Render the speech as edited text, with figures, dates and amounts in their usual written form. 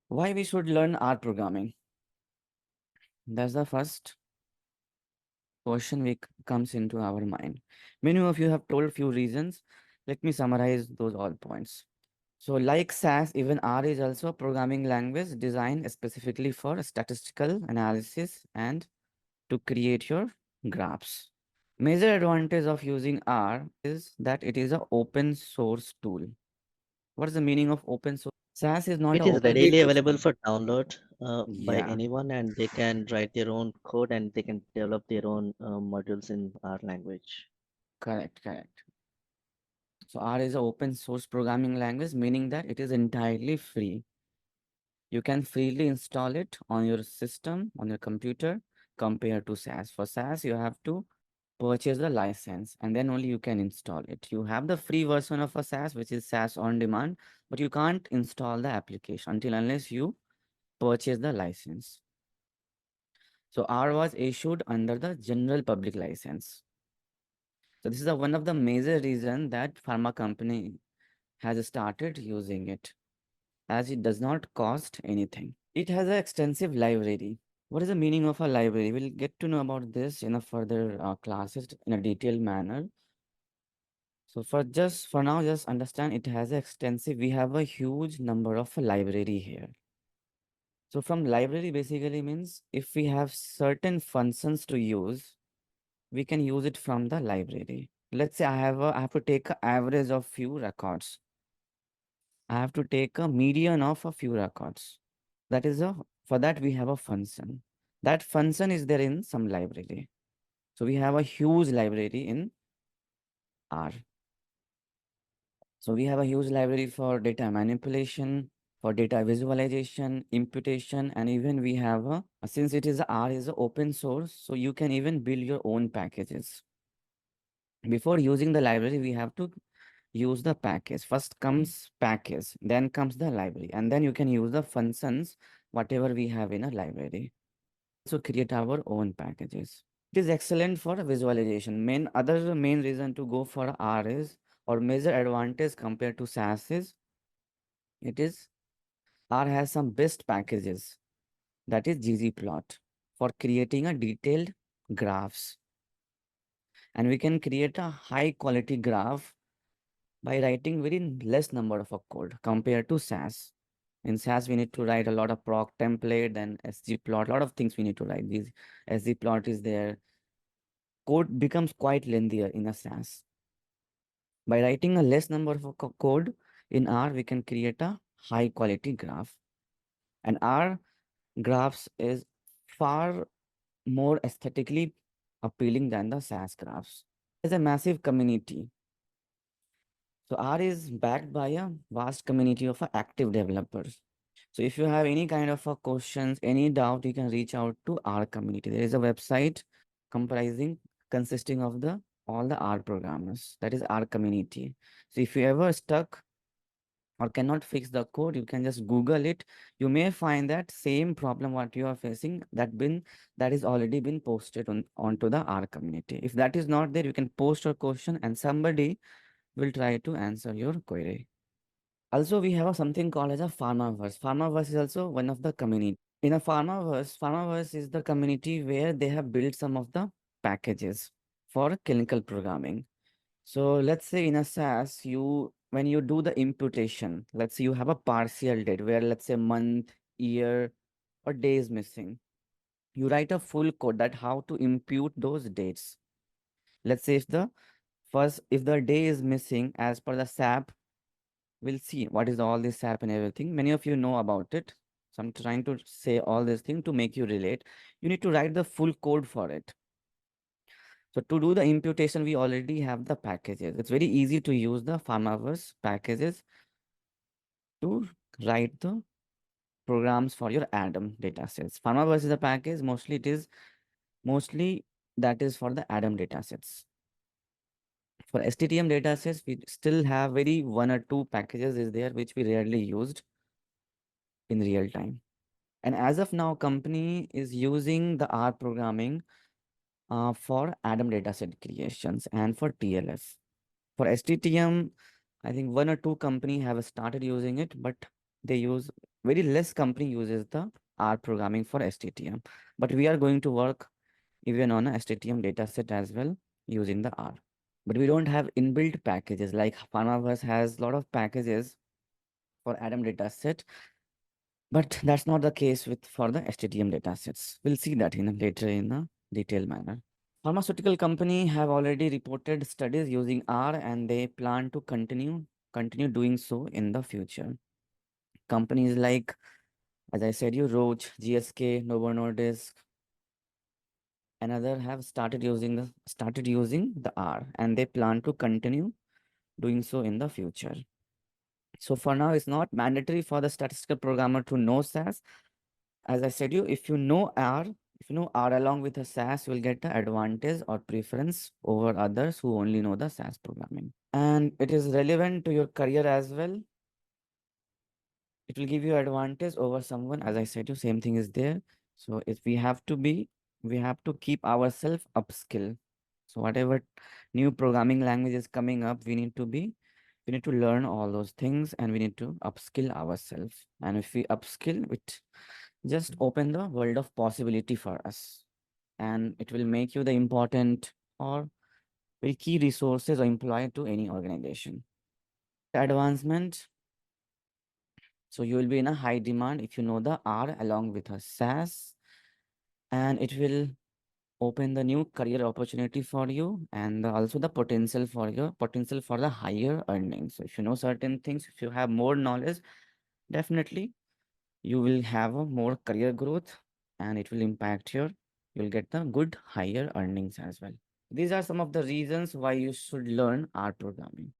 Why we should learn R programming? That's the first question comes into our mind. Many of you have told few reasons. Let me summarize those all points. So, like SAS, even R is also a programming language designed specifically for statistical analysis and to create your graphs. Major advantage of using R is that it is an open source tool. What is the meaning of open source? SAS is not It an is open readily source. available for download by Yeah, anyone, and they can write their own code and they can develop their own modules in our language. correct, correct. So R is an open source programming language, meaning that it is entirely free. You can freely install it on your system, on your computer, compared to SAS. For SAS, you have to purchase the license and then only you can install it. You have the free version of a SAS, which is SAS on demand, but you can't install the application until unless you purchase the license. So R was issued under the general public license. So this is one of the major reason that pharma company has started using it, as it does not cost anything. It has an extensive library. What is the meaning of a library? We'll get to know about this in a further classes in a detailed manner. So for now, just understand it has extensive. We have a huge number of library here. So from library basically means if we have certain functions to use, we can use it from the library. Let's say I have to take an average of few records. I have to take a median of a few records. That is a For that we have a function. That function is there in some library. So we have a huge library in R. So we have a huge library for data manipulation, for data visualization, imputation, and even we have since it is R is a open source, so you can even build your own packages. Before using the library, we have to use the package. First comes package, then comes the library, and then you can use the functions, whatever we have in a library. So create our own packages. It is excellent for visualization. Main reason to go for R is or major advantage compared to SAS is it is R has some best packages that is ggplot for creating a detailed graphs, and we can create a high quality graph by writing very less number of a code compared to SAS. In SAS, we need to write a lot of proc template and sgplot, a lot of things we need to write. These sgplot is there. Code becomes quite lengthier in a SAS. By writing a less number of code in R, we can create a high quality graph. And R graphs is far more aesthetically appealing than the SAS graphs. There's a massive community. So R is backed by a vast community of active developers. So if you have any kind of questions, any doubt, you can reach out to our community. There is a website comprising consisting of the all the R programmers. That is our community. So if you ever stuck or cannot fix the code, you can just Google it. You may find that same problem what you are facing that is already been posted onto the R community. If that is not there, you can post your question and somebody will try to answer your query. Also, we have something called as a Pharmaverse. Pharmaverse is also one of the community. In a Pharmaverse is the community where they have built some of the packages for clinical programming. So let's say in a SAS, when you do the imputation, let's say you have a partial date where let's say month, year, or day is missing. You write a full code that how to impute those dates. Let's say if the day is missing as per the SAP, we'll see what is all this SAP and everything. Many of you know about it. So I'm trying to say all this thing to make you relate. You need to write the full code for it. So to do the imputation, we already have the packages. It's very easy to use the Pharmaverse packages to write the programs for your Adam datasets. Pharmaverse is a package. Mostly that is for the Adam datasets. For STTM datasets, we still have very one or two packages is there which we rarely used in real time. And as of now, company is using the R programming for Adam dataset creations and for TLS. For STTM, I think one or two company have started using it, but they use Very less company uses the R programming for STTM, but we are going to work even on a STTM dataset as well using the R. But we don't have inbuilt packages like Pharmaverse has a lot of packages for Adam dataset, but that's not the case with for the STTM datasets. We'll see that in a, later in a detailed manner. Pharmaceutical company have already reported studies using R and they plan to continue doing so in the future. Companies like, as I said, you Roche, GSK, Novo Nordisk, and other have started using the R, and they plan to continue doing so in the future. So for now, it's not mandatory for the statistical programmer to know SAS. As I said, if you know R along with a SAS, you will get the advantage or preference over others who only know the SAS programming. And it is relevant to your career as well. It will give you advantage over someone. As I said, you same thing is there. So if we have to keep ourselves upskill. So whatever new programming language is coming up, we need to learn all those things and we need to upskill ourselves. And if we upskill, it just open the world of possibility for us. And it will make you the important or very key resources or employee to any organization. Advancement. So you will be in a high demand if you know the R along with a SAS, and it will open the new career opportunity for you and also the potential for the higher earnings. So if you know certain things, if you have more knowledge, definitely you will have a more career growth and it will impact you'll get the good higher earnings as well. These are some of the reasons why you should learn R programming.